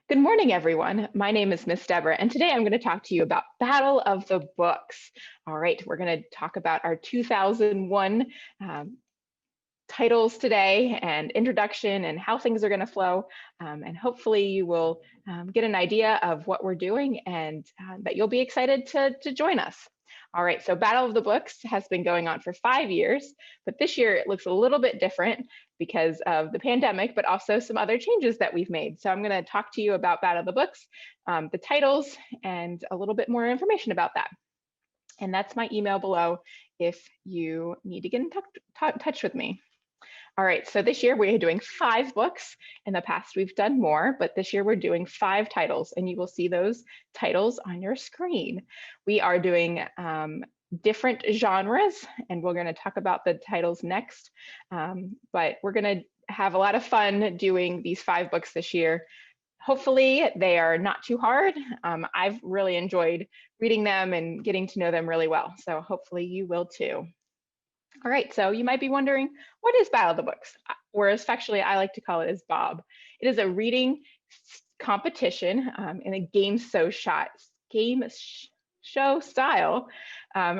Good morning, everyone. My name is Miss Deborah, and today I'm going to talk to you about Battle of the Books. All right, we're going to talk about our 2001 titles today and introduction and how things are going to flow. And hopefully you will get an idea of what we're doing and that you'll be excited to join us. All right, so Battle of the Books has been going on for 5 years, but this year it looks a little bit different because of the pandemic, but also some other changes that we've made. So I'm going to talk to you about Battle of the Books, the titles, and a little bit more information about that. And that's my email below if you need to get in touch with me. All right, so this year we're doing 5 books. In the past, we've done more, but this year we're doing 5 titles, and you will see those titles on your screen. We are doing different genres, and we're going to talk about the titles next. But we're going to have a lot of fun doing these 5 books this year. Hopefully they are not too hard. I've really enjoyed reading them and getting to know them really well, so hopefully you will too. All right, so you might be wondering, what is Battle of the Books? Or as factually I like to call it is Bob. It is a reading competition in a game show style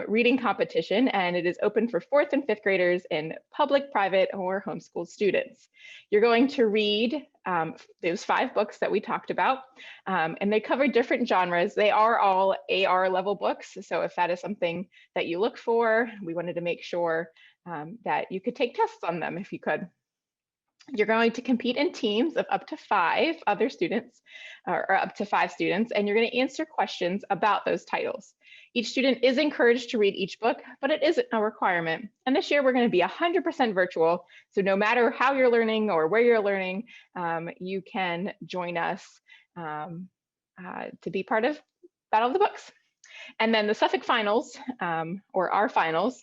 reading competition, and it is open for 4th and 5th graders and public, private, or homeschool students. You're going to read those 5 books that we talked about, and they cover different genres. They are all AR level books, so if that is something that you look for, we wanted to make sure that you could take tests on them if you could. You're going to compete in teams of up to 5 other students, or up to 5 students, and you're going to answer questions about those titles. Each student is encouraged to read each book, but it isn't a requirement. And this year we're going to be 100% virtual, so no matter how you're learning or where you're learning, you can join us to be part of Battle of the Books. And then the Suffolk finals, or our finals,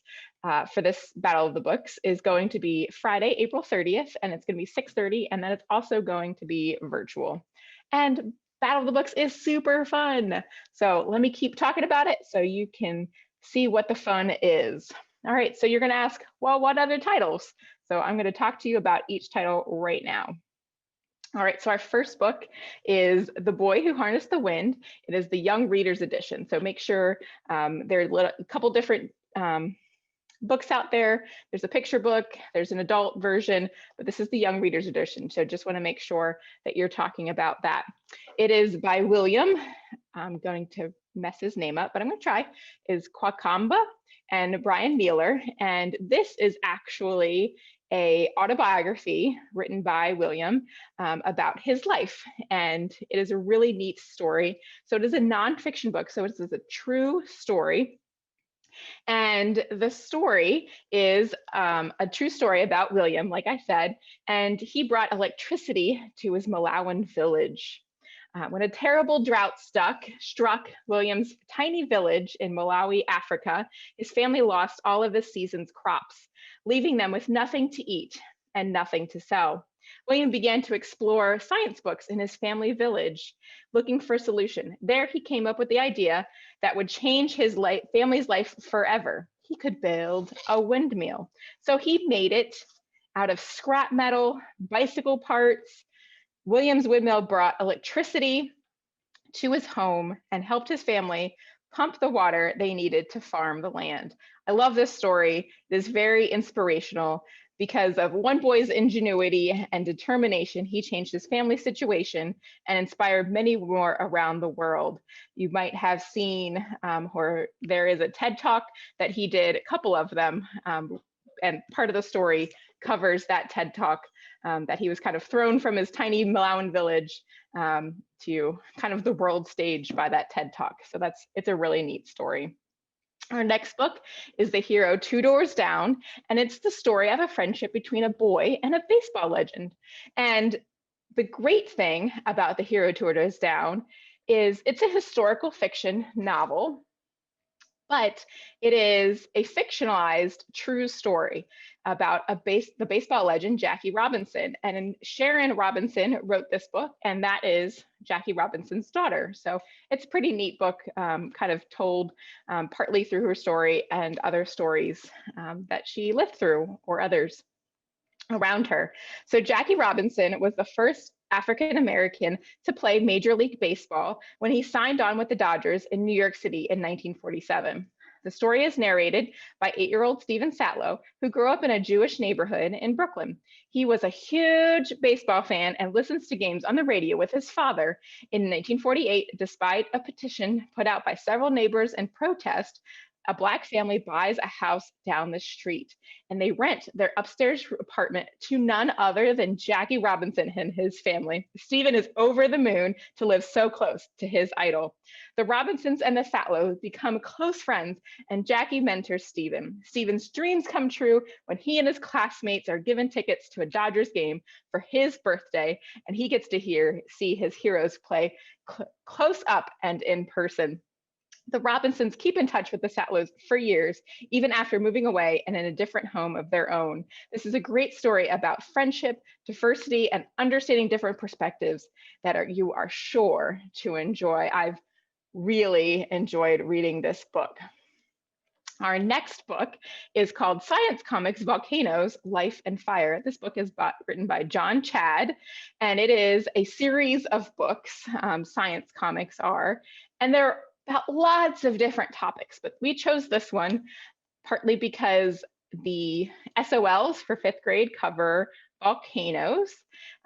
for this Battle of the Books is going to be Friday, April 30th, and it's going to be 6:30, and then it's also going to be virtual. And Battle of the Books is super fun. So let me keep talking about it so you can see what the fun is. All right, so you're going to ask, well, what other titles? So I'm going to talk to you about each title right now. All right, so our first book is The Boy Who Harnessed the Wind. It is the Young Readers Edition. So make sure there are a couple different books out there. There's a picture book, there's an adult version, but this is the Young Readers Edition. So just want to make sure that you're talking about that. It is by William, I'm going to mess his name up, but I'm going to try, is Kwakamba and Brian Mueller. And this is actually a autobiography written by William about his life. And it is a really neat story. So it is a nonfiction book. So it is a true story. And the story is a true story about William, like I said, and he brought electricity to his Malawan village. When a terrible drought struck William's tiny village in Malawi, Africa, his family lost all of the season's crops, leaving them with nothing to eat and nothing to sell. William began to explore science books in his family village, looking for a solution. There he came up with the idea that would change his family's life forever. He could build a windmill. So he made it out of scrap metal, bicycle parts. William's windmill brought electricity to his home and helped his family pump the water they needed to farm the land. I love this story. It is very inspirational. Because of one boy's ingenuity and determination, he changed his family situation and inspired many more around the world. You might have seen, or there is a TED Talk that he did, a couple of them, and part of the story covers that TED Talk, that he was kind of thrown from his tiny Malawan village to kind of the world stage by that TED Talk. So it's a really neat story. Our next book is The Hero Two Doors Down, and it's the story of a friendship between a boy and a baseball legend. And the great thing about The Hero Two Doors Down is it's a historical fiction novel, but it is a fictionalized true story about the baseball legend Jackie Robinson. And Sharon Robinson wrote this book, and that is Jackie Robinson's daughter. So it's a pretty neat book, kind of told partly through her story and other stories that she lived through or others around her. So Jackie Robinson was the first African American to play Major League Baseball when he signed on with the Dodgers in New York City in 1947. The story is narrated by 8-year-old Stephen Satlow, who grew up in a Jewish neighborhood in Brooklyn. He was a huge baseball fan and listens to games on the radio with his father. In 1948, despite a petition put out by several neighbors in protest, a Black family buys a house down the street, and they rent their upstairs apartment to none other than Jackie Robinson and his family. Stephen is over the moon to live so close to his idol. The Robinsons and the Satlows become close friends, and Jackie mentors Stephen. Stephen's dreams come true when he and his classmates are given tickets to a Dodgers game for his birthday, and he gets to see his heroes play close up and in person. The Robinsons keep in touch with the Satlows for years, even after moving away and in a different home of their own. This is a great story about friendship, diversity, and understanding different perspectives that you are sure to enjoy. I've really enjoyed reading this book. Our next book is called Science Comics Volcanoes, Life and Fire. This book is written by John Chad, and it is a series of books, science comics are, and they're about lots of different topics, but we chose this one partly because the SOLs for 5th grade cover volcanoes,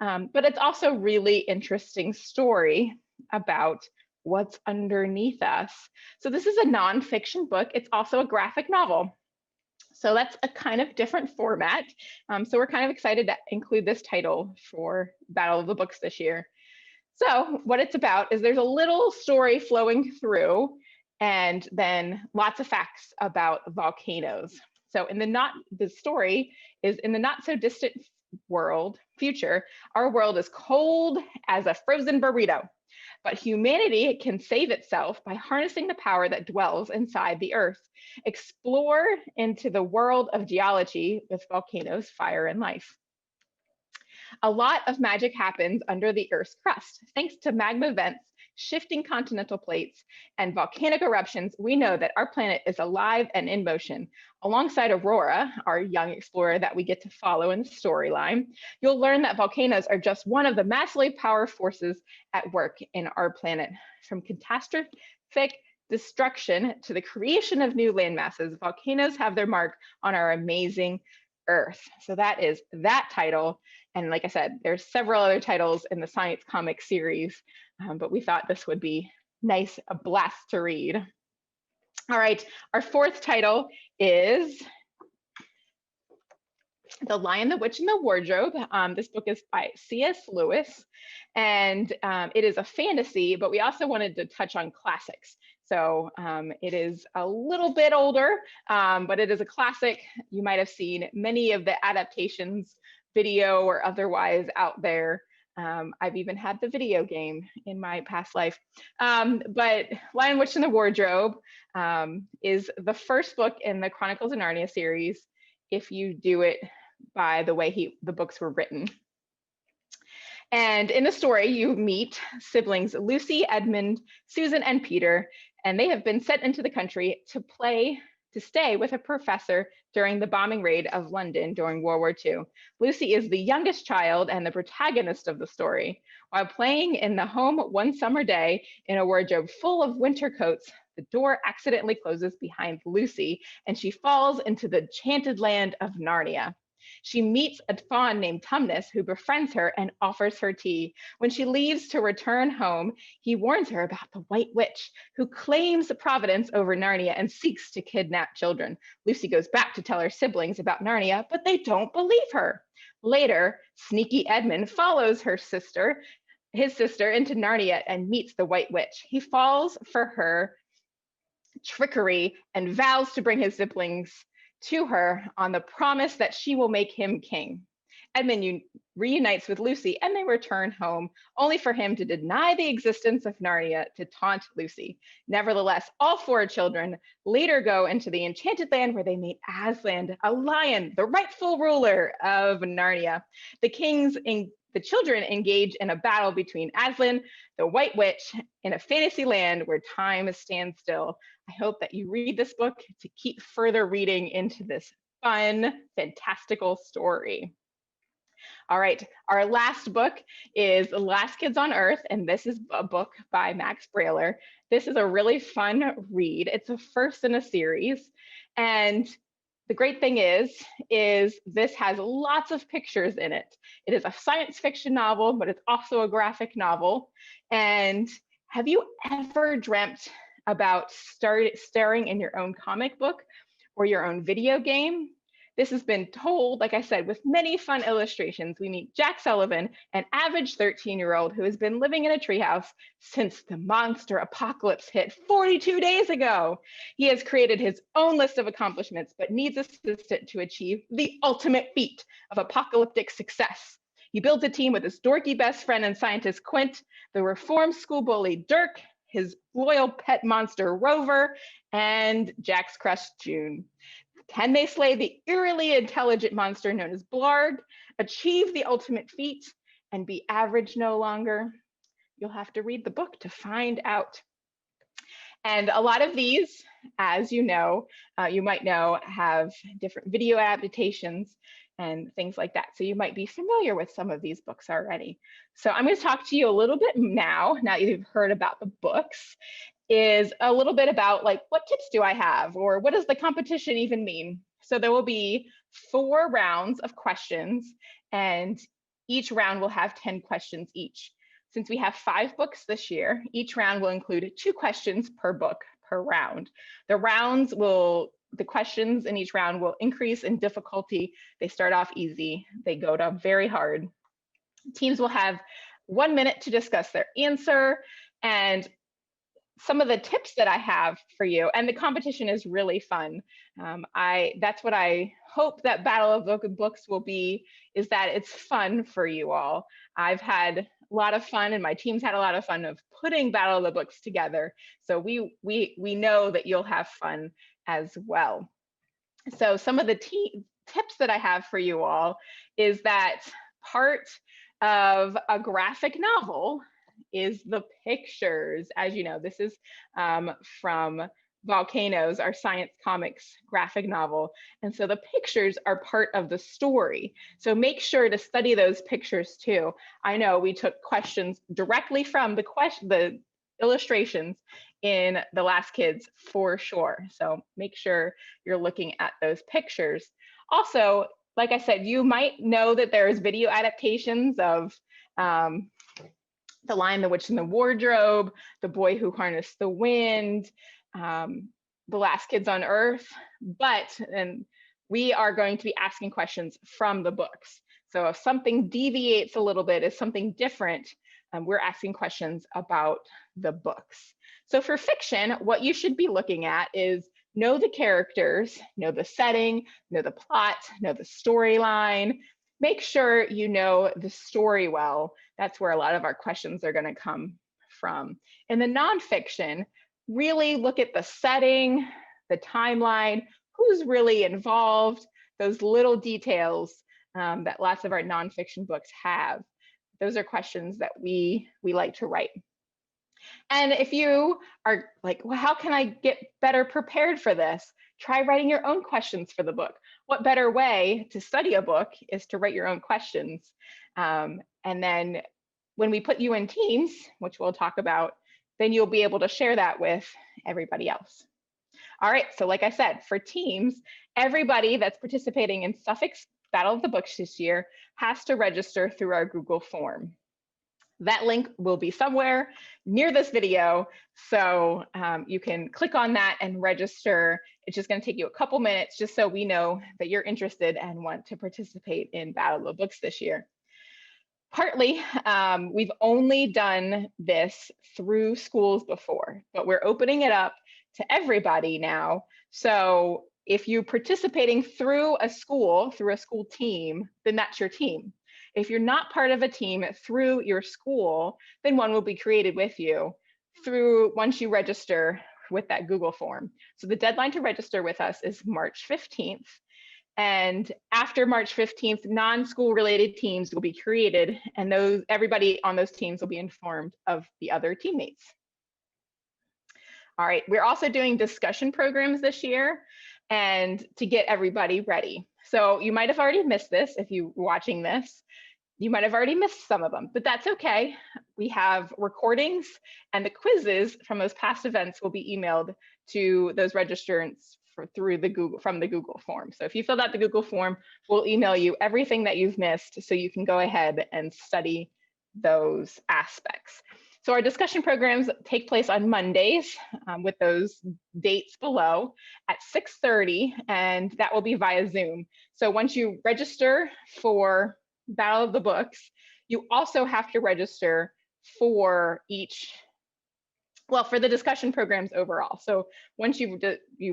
but it's also really interesting story about what's underneath us. So this is a nonfiction book. It's also a graphic novel. So that's a kind of different format. So we're kind of excited to include this title for Battle of the Books this year. So what it's about is there's a little story flowing through and then lots of facts about volcanoes. So the story is in the not so distant future, our world is cold as a frozen burrito, but humanity can save itself by harnessing the power that dwells inside the earth. Explore into the world of geology with volcanoes, fire, and life. A lot of magic happens under the Earth's crust. Thanks to magma vents, shifting continental plates, and volcanic eruptions, we know that our planet is alive and in motion. Alongside Aurora, our young explorer that we get to follow in the storyline, you'll learn that volcanoes are just one of the massively powerful forces at work in our planet. From catastrophic destruction to the creation of new landmasses, volcanoes have their mark on our amazing Earth. So that is that title. And like I said, there's several other titles in the science comic series, but we thought this would be nice, a blast to read. All right, our 4th title is The Lion, the Witch, and the Wardrobe. This book is by C.S. Lewis, and it is a fantasy, but we also wanted to touch on classics. So it is a little bit older, but it is a classic. You might have seen many of the adaptations, video or otherwise, out there. I've even had the video game in my past life. But Lion, Witch, and the Wardrobe is the first book in the Chronicles of Narnia series, if you do it by the way the books were written. And in the story, you meet siblings Lucy, Edmund, Susan, and Peter, and they have been sent into the country to stay with a professor during the bombing raid of London during World War II. Lucy is the youngest child and the protagonist of the story. While playing in the home one summer day in a wardrobe full of winter coats, the door accidentally closes behind Lucy and she falls into the enchanted land of Narnia. She meets a fawn named Tumnus who befriends her and offers her tea. When she leaves to return home, he warns her about the White Witch who claims providence over Narnia and seeks to kidnap children. Lucy goes back to tell her siblings about Narnia, but they don't believe her. Later, sneaky Edmund follows his sister into Narnia and meets the White Witch. He falls for her trickery and vows to bring his siblings to her on the promise that she will make him king. Edmund reunites with Lucy and they return home, only for him to deny the existence of Narnia to taunt Lucy. Nevertheless, all 4 children later go into the enchanted land where they meet Aslan, a lion, the rightful ruler of Narnia. The children engage in a battle between Aslan, the White Witch, in a fantasy land where time stands still. I hope that you read this book to keep further reading into this fun, fantastical story. All right, our last book is The Last Kids on Earth, and this is a book by Max Brailer. This is a really fun read. It's the first in a series, and the great thing is this has lots of pictures in it. It is a science fiction novel, but it's also a graphic novel. And have you ever dreamt about starring in your own comic book or your own video game? This has been told, like I said, with many fun illustrations. We meet Jack Sullivan, an average 13-year-old who has been living in a treehouse since the monster apocalypse hit 42 days ago. He has created his own list of accomplishments, but needs assistance to achieve the ultimate feat of apocalyptic success. He builds a team with his dorky best friend and scientist Quint, the reformed school bully Dirk, his loyal pet monster Rover, and Jack's crush June. Can they slay the eerily intelligent monster known as Blard, achieve the ultimate feat, and be average no longer? You'll have to read the book to find out. And a lot of these, as you know, you might know, have different video adaptations and things like that. So you might be familiar with some of these books already. So I'm going to talk to you a little bit now that you've heard about the books, is a little bit about like, what tips do I have, or what does the competition even mean? So there will be 4 rounds of questions, and each round will have 10 questions each. Since we have 5 books this year, each round will include 2 questions per book per round. The questions in each round will increase in difficulty. They start off easy, they go to very hard. Teams will have 1 minute to discuss their answer, and some of the tips that I have for you, and the competition is really fun. That's what I hope that Battle of Books will be, is that it's fun for you all. I've had a lot of fun, and my team's had a lot of fun of putting Battle of the Books together. So we know that you'll have fun as well. So some of the tips that I have for you all is that part of a graphic novel is the pictures. As you know, this is from Volcanoes, our science comics graphic novel. And so the pictures are part of the story. So make sure to study those pictures too. I know we took questions directly from the illustrations in The Last Kids for sure. So make sure you're looking at those pictures. Also, like I said, you might know that there's video adaptations of The Lion, the Witch, and the Wardrobe, The Boy Who Harnessed the Wind, The Last Kids on Earth, and we are going to be asking questions from the books. So if something deviates a little bit, if something different, we're asking questions about the books. So for fiction, what you should be looking at is know the characters, know the setting, know the plot, know the storyline. Make sure you know the story well. That's where a lot of our questions are going to come from. In the nonfiction, really look at the setting, the timeline, who's really involved, those little details that lots of our nonfiction books have. Those are questions that we like to write. And if you are like, well, how can I get better prepared for this? Try writing your own questions for the book. What better way to study a book is to write your own questions. And then when we put you in teams, which we'll talk about, then you'll be able to share that with everybody else. All right, so like I said, for teams, everybody that's participating in Suffolk's Battle of the Books this year has to register through our Google form. That link will be somewhere near this video, so you can click on that and register. It's just going to take you a couple minutes just so we know that you're interested and want to participate in Battle of the Books this year. Partly, we've only done this through schools before, but we're opening it up to everybody now. So if you're participating through a school team, then that's your team. If you're not part of a team through your school, then one will be created with you once you register with that Google form. So the deadline to register with us is March 15th. And after March 15th, non-school related teams will be created, and everybody on those teams will be informed of the other teammates. All right, we're also doing discussion programs this year and to get everybody ready. So you might have already missed this if you're watching this. You might have already missed some of them, but that's okay. We have recordings, and the quizzes from those past events will be emailed to those registrants through the Google form. So if you filled out the Google form, we'll email you everything that you've missed so you can go ahead and study those aspects. So our discussion programs take place on Mondays with those dates below at 6:30, and that will be via Zoom. So once you register for Battle of the Books, you also have to register for for the discussion programs overall. So once you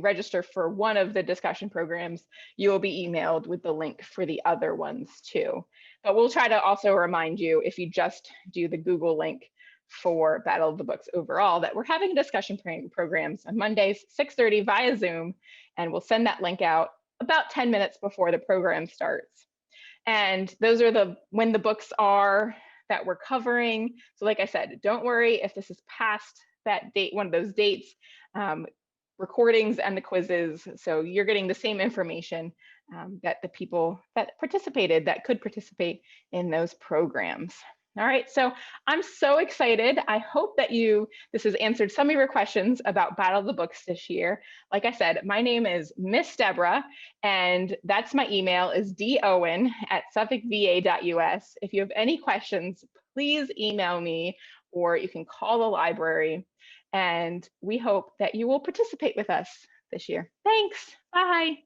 register for one of the discussion programs, you will be emailed with the link for the other ones too. But we'll try to also remind you, if you just do the Google link for Battle of the Books overall, that we're having discussion programs on Mondays, 6:30 via Zoom, and we'll send that link out about 10 minutes before the program starts. And those are when the books are that we're covering. So like I said, don't worry if this is past that date, one of those dates, recordings and the quizzes. So you're getting the same information that the people that could participate in those programs. All right, so I'm so excited. I hope that this has answered some of your questions about Battle of the Books this year. Like I said, my name is Miss Deborah, and that's my email is dowen@suffolkva.us. If you have any questions, please email me, or you can call the library, and we hope that you will participate with us this year. Thanks, bye.